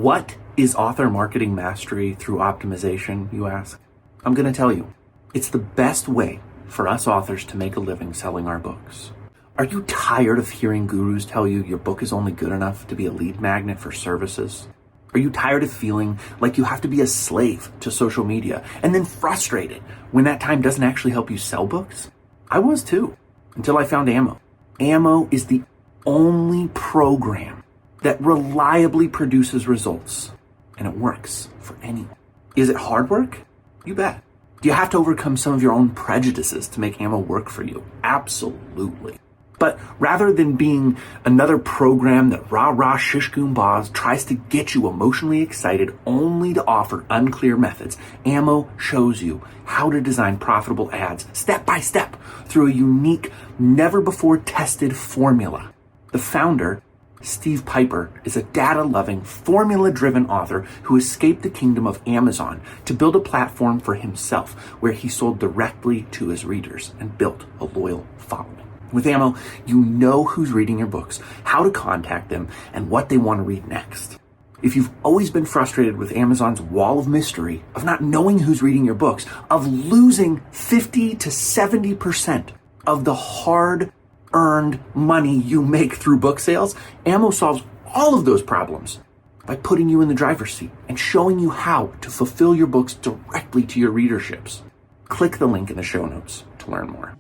What is author marketing mastery through optimization, you ask? I'm going to tell you. It's the best way for us authors to make a living selling our books. Are you tired of hearing gurus tell you your book is only good enough to be a lead magnet for services? Are you tired of feeling like you have to be a slave to social media and then frustrated when that time doesn't actually help you sell books? I was too, until I found Ammo. Ammo is the only program that reliably produces results, and it works for anyone. Is it hard work? You bet. Do you have to overcome some of your own prejudices to make Ammo work for you? Absolutely. But rather than being another program that rah-rah shish-goom-bahs tries to get you emotionally excited only to offer unclear methods, Ammo shows you how to design profitable ads step by step through a unique, never-before-tested formula. The founder, Steve Piper, is a data-loving, formula-driven author who escaped the kingdom of Amazon to build a platform for himself where he sold directly to his readers and built a loyal following. With Ammo, you know who's reading your books, how to contact them, and what they want to read next. If you've always been frustrated with Amazon's wall of mystery, of not knowing who's reading your books, of losing 50 to 70% of the hard-earned money you make through book sales, Ammo solves all of those problems by putting you in the driver's seat and showing you how to fulfill your books directly to your readerships. Click the link in the show notes to learn more.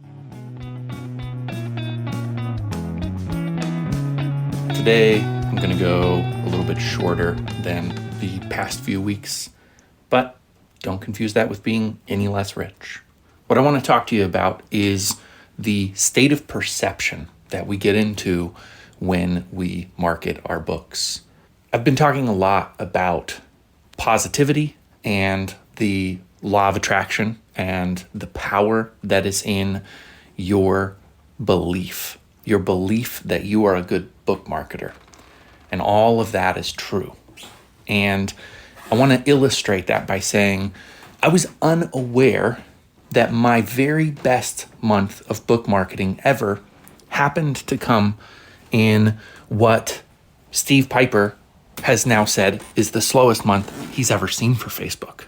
Today, I'm going to go a little bit shorter than the past few weeks, but don't confuse that with being any less rich. What I want to talk to you about is the state of perception that we get into when we market our books. I've been talking a lot about positivity and the law of attraction and the power that is in your belief that you are a good book marketer. And all of that is true. And I want to illustrate that by saying I was unaware that my very best month of book marketing ever happened to come in what Steve Piper has now said is the slowest month he's ever seen for Facebook.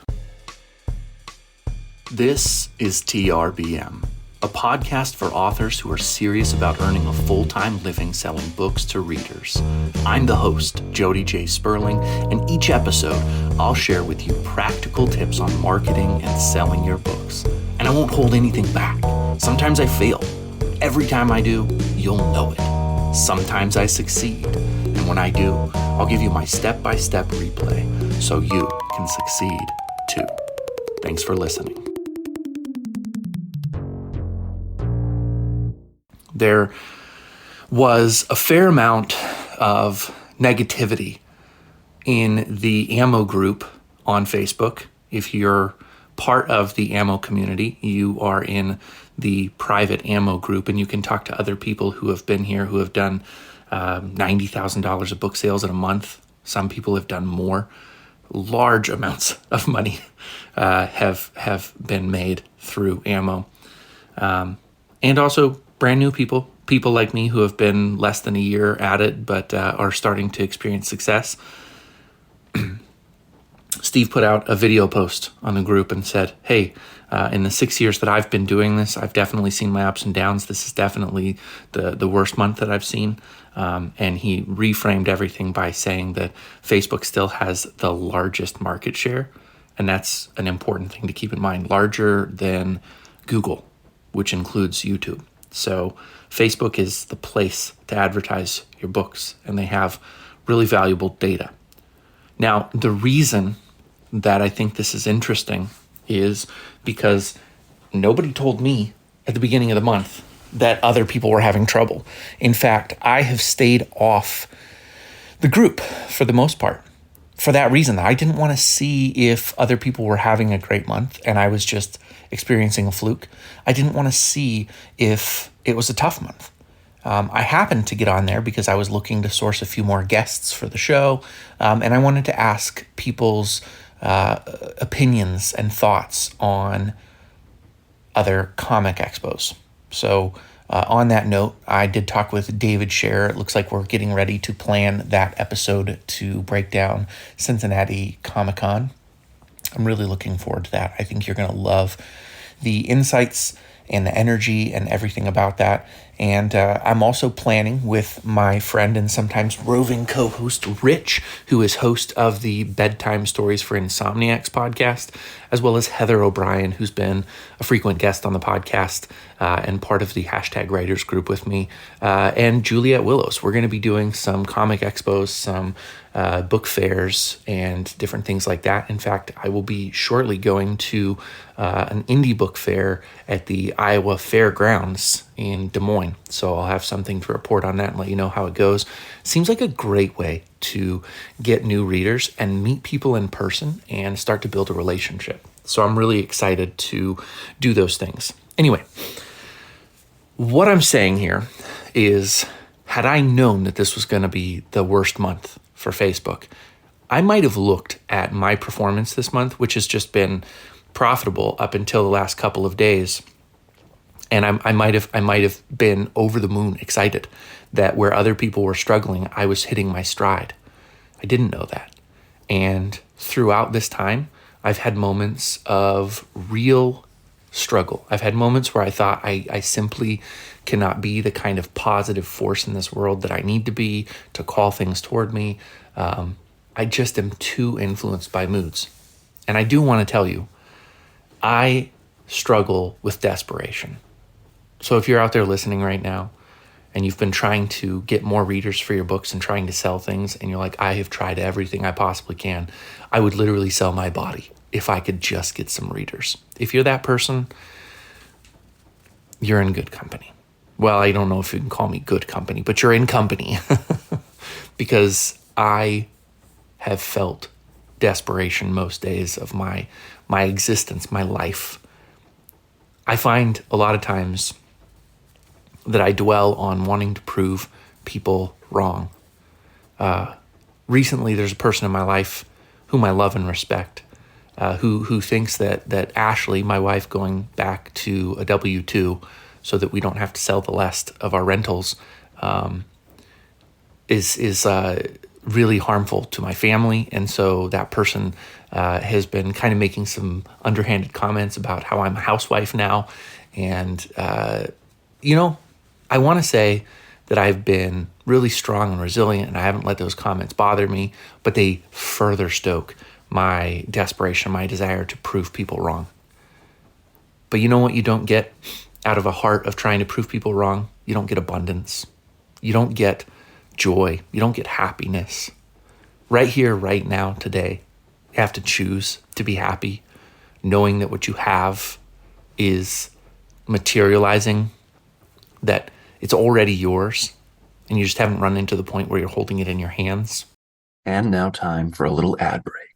This is TRBM, a podcast for authors who are serious about earning a full-time living selling books to readers. I'm the host, Jody J. Sperling, and each episode I'll share with you practical tips on marketing and selling your books. And I won't hold anything back. Sometimes I fail. Every time I do, you'll know it. Sometimes I succeed. And when I do, I'll give you my step-by-step replay so you can succeed too. Thanks for listening. There was a fair amount of negativity in the Ammo group on Facebook. If you're part of the Ammo community, you are in the private Ammo group, and you can talk to other people who have been here, who have done $90,000 of book sales in a month. Some people have done more. Large amounts of money have been made through Ammo. And also brand new people like me who have been less than a year at it, but are starting to experience success. Steve put out a video post on the group and said, hey, in the 6 years that I've been doing this, I've definitely seen my ups and downs. This is definitely the worst month that I've seen. And he reframed everything by saying that Facebook still has the largest market share. And that's an important thing to keep in mind, larger than Google, which includes YouTube. So Facebook is the place to advertise your books, and they have really valuable data. Now, the reason that I think this is interesting is because nobody told me at the beginning of the month that other people were having trouble. In fact, I have stayed off the group for the most part. For that reason, I didn't want to see if other people were having a great month and I was just experiencing a fluke. I didn't want to see if it was a tough month. I happened to get on there because I was looking to source a few more guests for the show, and I wanted to ask people's opinions and thoughts on other comic expos. So On that note, I did talk with David Scher. It looks like we're getting ready to plan that episode to break down Cincinnati Comic-Con. I'm really looking forward to that. I think you're going to love the insights and the energy and everything about that. And I'm also planning with my friend and sometimes roving co-host Rich, who is host of the Bedtime Stories for Insomniacs podcast, as well as Heather O'Brien, who's been a frequent guest on the podcast and part of the hashtag writers group with me, and Juliet Willows. We're going to be doing some comic expos, some book fairs, and different things like that. In fact, I will be shortly going to an indie book fair at the Iowa Fairgrounds in Des Moines. So I'll have something to report on that and let you know how it goes. Seems like a great way to get new readers and meet people in person and start to build a relationship. So I'm really excited to do those things. Anyway, what I'm saying here is, had I known that this was going to be the worst month for Facebook, I might have looked at my performance this month, which has just been profitable up until the last couple of days. And I might have been over the moon excited that where other people were struggling, I was hitting my stride. I didn't know that. And throughout this time, I've had moments of real struggle. I've had moments where I thought I simply cannot be the kind of positive force in this world that I need to be to call things toward me. I just am too influenced by moods. And I do want to tell you, I struggle with desperation. So if you're out there listening right now and you've been trying to get more readers for your books and trying to sell things, and you're like, I have tried everything I possibly can, I would literally sell my body if I could just get some readers. If you're that person, you're in good company. Well, I don't know if you can call me good company, but you're in company because I have felt desperation most days of my existence, my life. I find a lot of times that I dwell on wanting to prove people wrong. Recently, there's a person in my life whom I love and respect, who thinks that Ashley, my wife, going back to a W-2 so that we don't have to sell the last of our rentals, is really harmful to my family. And so that person has been kind of making some underhanded comments about how I'm a housewife now. And, I want to say that I've been really strong and resilient, and I haven't let those comments bother me, but they further stoke my desperation, my desire to prove people wrong. But you know what you don't get out of a heart of trying to prove people wrong? You don't get abundance. You don't get joy. You don't get happiness. Right here, right now, today, you have to choose to be happy, knowing that what you have is materializing, that it's already yours, and you just haven't run into the point where you're holding it in your hands. And now time for a little ad break.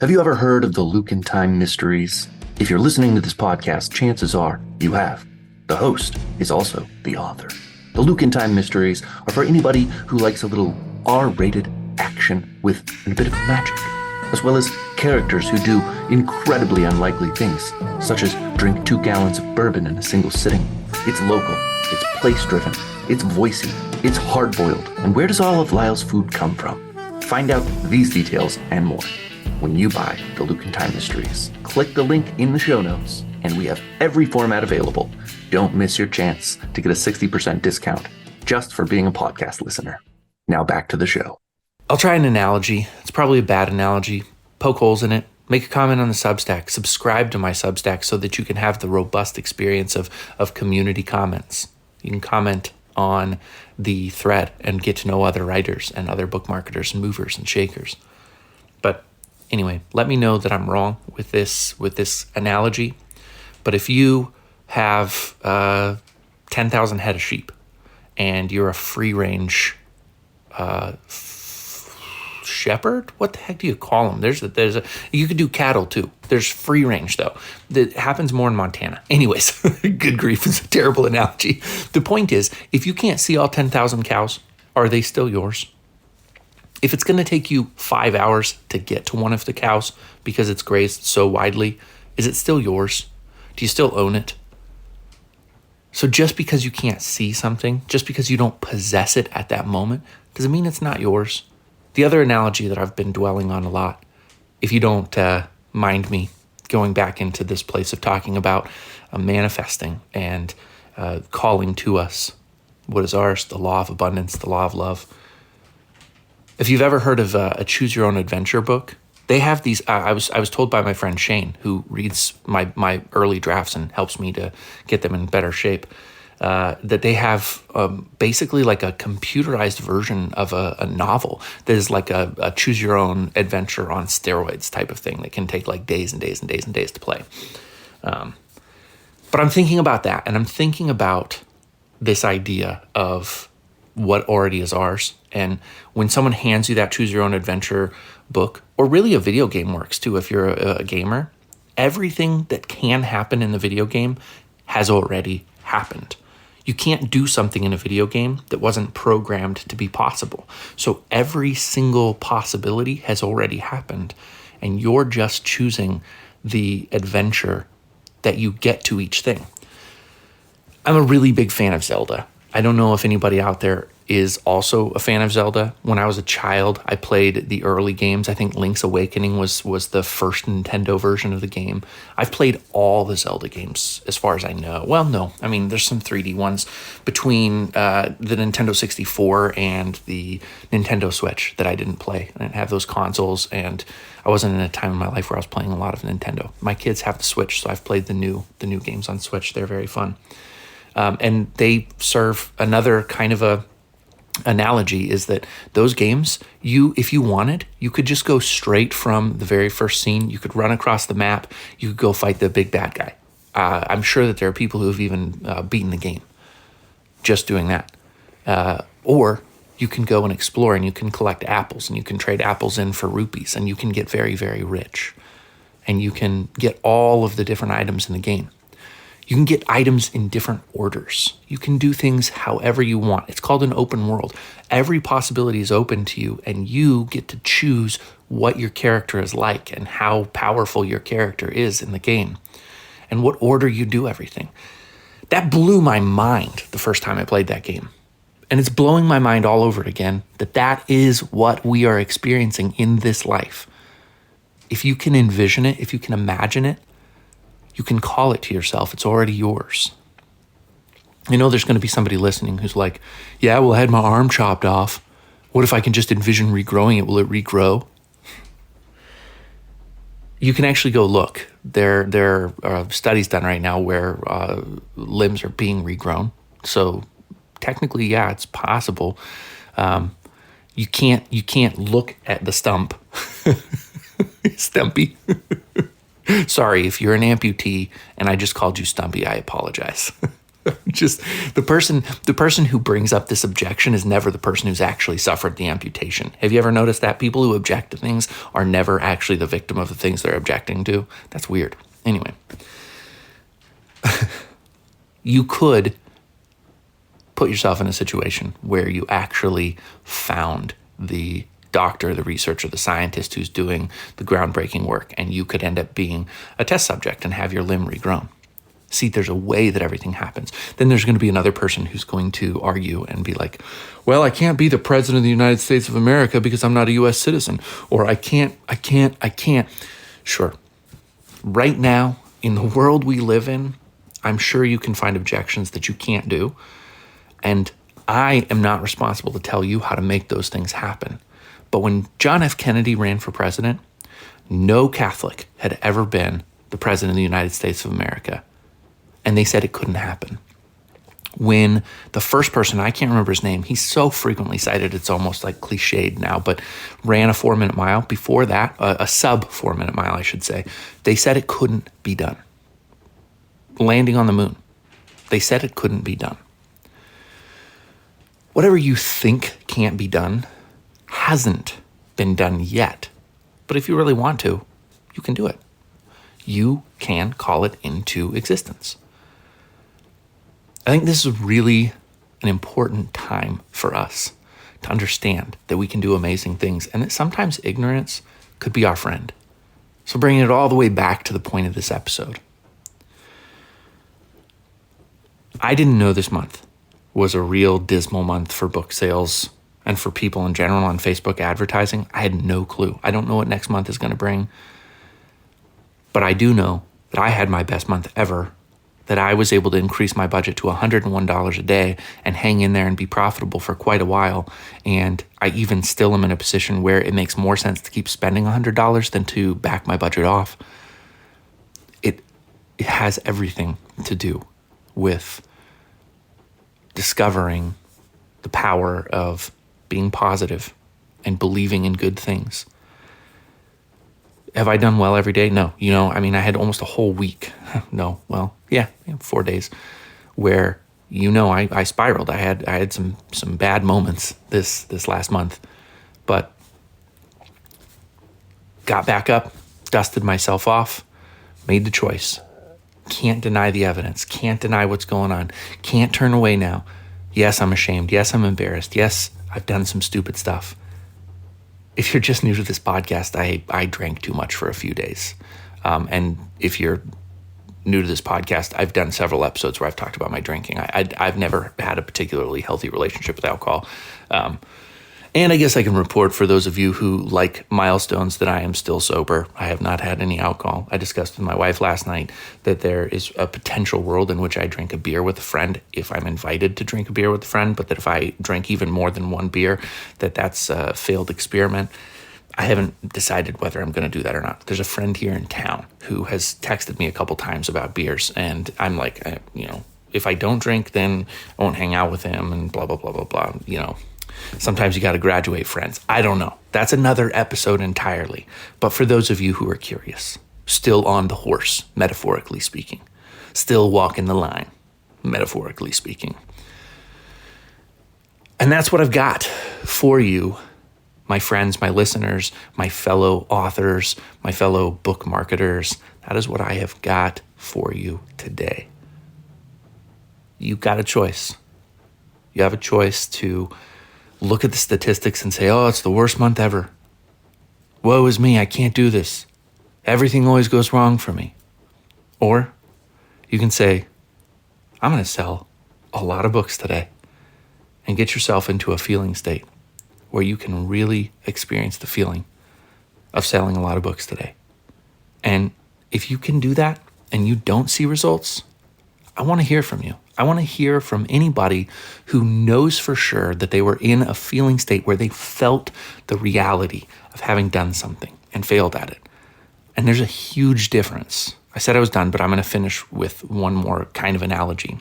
Have you ever heard of the Luke in Time Mysteries? If you're listening to this podcast, chances are you have. The host is also the author. The Luke in Time Mysteries are for anybody who likes a little R-rated action with a bit of magic, as well as characters who do incredibly unlikely things, such as drink 2 gallons of bourbon in a single sitting. It's local, it's place-driven, it's voicey, it's hard-boiled. And where does all of Lyle's food come from? Find out these details and more when you buy the Luke in Time Mysteries. Click the link in the show notes, and we have every format available. Don't miss your chance to get a 60% discount just for being a podcast listener. Now back to the show. I'll try an analogy. It's probably a bad analogy. Poke holes in it. Make a comment on the Substack. Subscribe to my Substack so that you can have the robust experience of community comments. You can comment on the thread and get to know other writers and other book marketers and movers and shakers. But anyway, let me know that I'm wrong with this analogy. But if you have 10,000 head of sheep and you're a free-range shepherd? What the heck do you call them? There's a you could do cattle too. There's free range though. That happens more in Montana. Anyways, good grief, it's a terrible analogy. The point is, if you can't see all 10,000 cows, are they still yours? If it's going to take you 5 hours to get to one of the cows because it's grazed so widely, is it still yours? Do you still own it? So just because you can't see something, just because you don't possess it at that moment, doesn't mean it's not yours. The other analogy that I've been dwelling on a lot, if you don't mind me going back into this place of talking about manifesting and calling to us what is ours, the law of abundance, the law of love. If you've ever heard of a Choose Your Own Adventure book, they have these. I was told by my friend Shane, who reads my early drafts and helps me to get them in better shape, that they have basically like a computerized version of a novel that is like a choose your own adventure on steroids type of thing that can take like days and days and days and days to play. But I'm thinking about that, and I'm thinking about this idea of what already is ours. And when someone hands you that choose your own adventure book, or really a video game works too, if you're a gamer, everything that can happen in the video game has already happened. You can't do something in a video game that wasn't programmed to be possible. So every single possibility has already happened, and you're just choosing the adventure that you get to each thing. I'm a really big fan of Zelda. I don't know if anybody out there is also a fan of Zelda. When I was a child, I played the early games. I think Link's Awakening was the first Nintendo version of the game. I've played all the Zelda games as far as I know. Well, no. I mean, there's some 3D ones between the Nintendo 64 and the Nintendo Switch that I didn't play. I didn't have those consoles, and I wasn't in a time in my life where I was playing a lot of Nintendo. My kids have the Switch, so I've played the new games on Switch. They're very fun. And they serve another kind of a analogy, is that those games, if you wanted, you could just go straight from the very first scene. You could run across the map. You could go fight the big bad guy. I'm sure that there are people who have even beaten the game just doing that. Or you can go and explore, and you can collect apples, and you can trade apples in for rupees, and you can get very, very rich. And you can get all of the different items in the game. You can get items in different orders. You can do things however you want. It's called an open world. Every possibility is open to you, and you get to choose what your character is like and how powerful your character is in the game and what order you do everything. That blew my mind the first time I played that game. And it's blowing my mind all over again that is what we are experiencing in this life. If you can envision it, if you can imagine it, you can call it to yourself. It's already yours. I know there's going to be somebody listening who's like, yeah, well, I had my arm chopped off. What if I can just envision regrowing it? Will it regrow? You can actually go look. There are studies done right now where limbs are being regrown. So technically, yeah, it's possible. You can't look at the stump. Stumpy. Sorry, if you're an amputee and I just called you Stumpy, I apologize. Just the person who brings up this objection is never the person who's actually suffered the amputation. Have you ever noticed that? People who object to things are never actually the victim of the things they're objecting to. That's weird. Anyway, you could put yourself in a situation where you actually found the doctor, the researcher, the scientist who's doing the groundbreaking work, and you could end up being a test subject and have your limb regrown. See, there's a way that everything happens. Then there's going to be another person who's going to argue and be like, well, I can't be the president of the United States of America because I'm not a U.S. citizen. Or I can't. Sure. Right now, in the world we live in, I'm sure you can find objections that you can't do. And I am not responsible to tell you how to make those things happen. But when John F. Kennedy ran for president, no Catholic had ever been the president of the United States of America. And they said it couldn't happen. When the first person, I can't remember his name, he's so frequently cited, it's almost like cliched now, but ran a 4-minute mile. Before that, a sub 4-minute mile, I should say, they said it couldn't be done. Landing on the moon, they said it couldn't be done. Whatever you think can't be done hasn't been done yet. But if you really want to, you can do it. You can call it into existence. I think this is really an important time for us to understand that we can do amazing things and that sometimes ignorance could be our friend. So bringing it all the way back to the point of this episode. I didn't know this month was a real dismal month for book sales and for people in general on Facebook advertising. I had no clue. I don't know what next month is going to bring. But I do know that I had my best month ever, that I was able to increase my budget to $101 a day and hang in there and be profitable for quite a while. And I even still am in a position where it makes more sense to keep spending $100 than to back my budget off. It has everything to do with discovering the power of being positive and believing in good things. Have I done well every day? No. I had almost a whole week. 4 days where, I spiraled. I had some bad moments this last month, but got back up, dusted myself off, made the choice. Can't deny the evidence. Can't deny what's going on. Can't turn away now. Yes, I'm ashamed. Yes, I'm embarrassed. Yes, I've done some stupid stuff. If you're just new to this podcast, I drank too much for a few days. And if you're new to this podcast, I've done several episodes where I've talked about my drinking. I've never had a particularly healthy relationship with alcohol. And I guess I can report for those of you who like milestones that I am still sober. I have not had any alcohol. I discussed with my wife last night that there is a potential world in which I drink a beer with a friend if I'm invited to drink a beer with a friend, but that if I drink even more than one beer, that's a failed experiment. I haven't decided whether I'm going to do that or not. There's a friend here in town who has texted me a couple times about beers, and I'm like, if I don't drink, then I won't hang out with him and blah, blah, blah, blah, blah, Sometimes you got to graduate friends. I don't know. That's another episode entirely. But for those of you who are curious, still on the horse, metaphorically speaking, still walking the line, metaphorically speaking. And that's what I've got for you, my friends, my listeners, my fellow authors, my fellow book marketers. That is what I have got for you today. You've got a choice. You have a choice to look at the statistics and say, oh, it's the worst month ever. Woe is me, I can't do this. Everything always goes wrong for me. Or you can say, I'm going to sell a lot of books today and get yourself into a feeling state where you can really experience the feeling of selling a lot of books today. And if you can do that and you don't see results, I want to hear from you. I want to hear from anybody who knows for sure that they were in a feeling state where they felt the reality of having done something and failed at it. And there's a huge difference. I said I was done, but I'm going to finish with one more kind of analogy.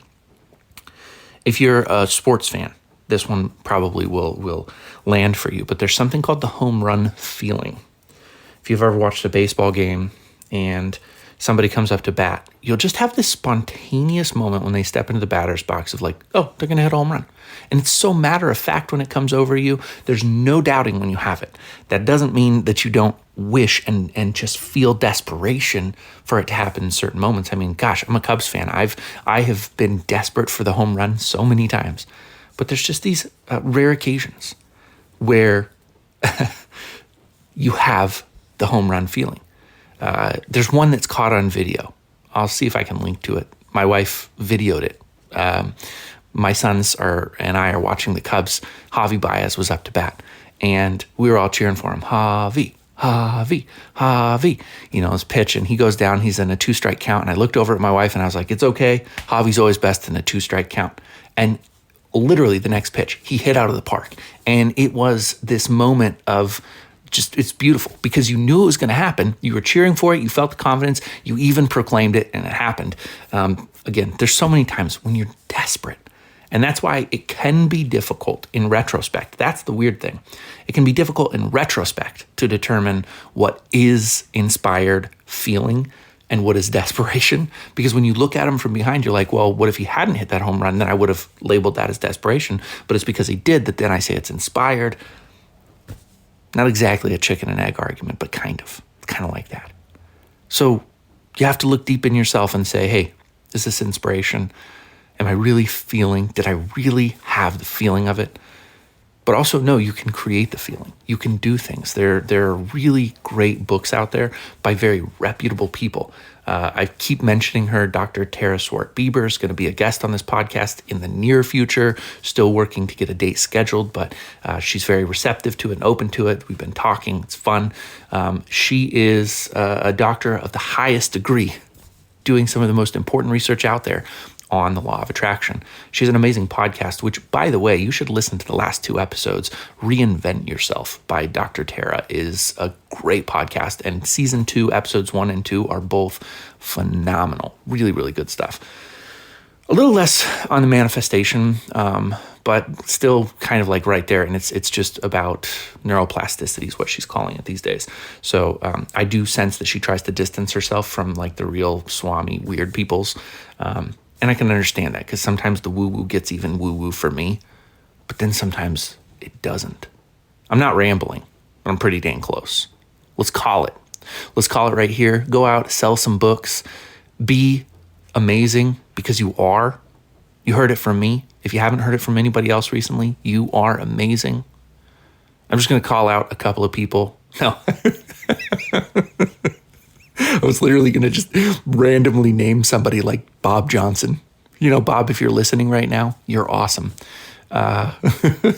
If you're a sports fan, this one probably will land for you, but there's something called the home run feeling. If you've ever watched a baseball game and somebody comes up to bat, you'll just have this spontaneous moment when they step into the batter's box of like, oh, they're going to hit a home run. And it's so matter of fact when it comes over you. There's no doubting when you have it. That doesn't mean that you don't wish and just feel desperation for it to happen in certain moments. I mean, gosh, I'm a Cubs fan. I have been desperate for the home run so many times. But there's just these rare occasions where you have the home run feeling. There's one that's caught on video. I'll see if I can link to it. My wife videoed it. My sons and I are watching the Cubs. Javi Baez was up to bat, and we were all cheering for him. Javi, Javi, Javi. His pitch, and he goes down. He's in a 2-strike count, and I looked over at my wife, and I was like, it's okay. Javi's always best in a 2-strike count. And literally the next pitch, he hit out of the park. And it was this moment of just, it's beautiful because you knew it was going to happen. You were cheering for it. You felt the confidence. You even proclaimed it, and it happened. Again, there's so many times when you're desperate. And that's why it can be difficult in retrospect. That's the weird thing. It can be difficult in retrospect to determine what is inspired feeling and what is desperation. Because when you look at him from behind, you're like, well, what if he hadn't hit that home run? Then I would have labeled that as desperation. But it's because he did that then I say it's inspired. Not exactly a chicken and egg argument, but kind of like that. So you have to look deep in yourself and say, hey, is this inspiration? Am I really feeling? Did I really have the feeling of it? but also know you can create the feeling. You can do things. There are really great books out there by very reputable people. I keep mentioning her. Dr. Tara Swart-Bieber is going to be a guest on this podcast in the near future. Still working to get a date scheduled, but she's very receptive to it and open to it. We've been talking. It's fun. She is a doctor of the highest degree, doing some of the most important research out there on the law of attraction. She has an amazing podcast, which, by the way, you should listen to the last 2 episodes. Reinvent Yourself by Dr. Tara is a great podcast, and season 2, episodes 1 and 2 are both phenomenal. Really, really good stuff. A little less on the manifestation, but still kind of like right there. And it's just about neuroplasticity is what she's calling it these days. So I do sense that she tries to distance herself from like the real Swami weird peoples. And I can understand that because sometimes the woo-woo gets even woo-woo for me, but then sometimes it doesn't. I'm not rambling, but I'm pretty dang close. Let's call it. Let's call it right here. Go out, sell some books, be amazing because you are. You heard it from me. If you haven't heard it from anybody else recently, you are amazing. I'm just going to call out a couple of people. No. I was literally going to just randomly name somebody like Bob Johnson. You know, Bob, if you're listening right now, you're awesome.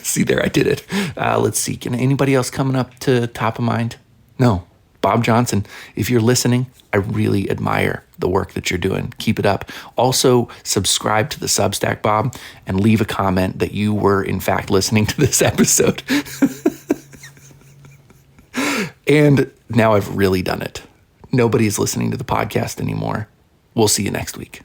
See there, I did it. Let's see. Can anybody else coming up to top of mind? No. Bob Johnson, if you're listening, I really admire the work that you're doing. Keep it up. Also, subscribe to the Substack, Bob, and leave a comment that you were, in fact, listening to this episode. And now I've really done it. Nobody's listening to the podcast anymore. We'll see you next week.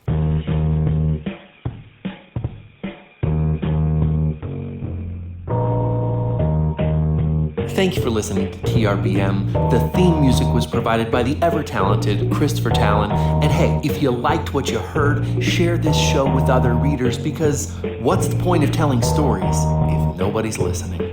Thank you for listening to TRBM. The theme music was provided by the ever-talented Christopher Talon. And hey, if you liked what you heard, share this show with other readers because what's the point of telling stories if nobody's listening?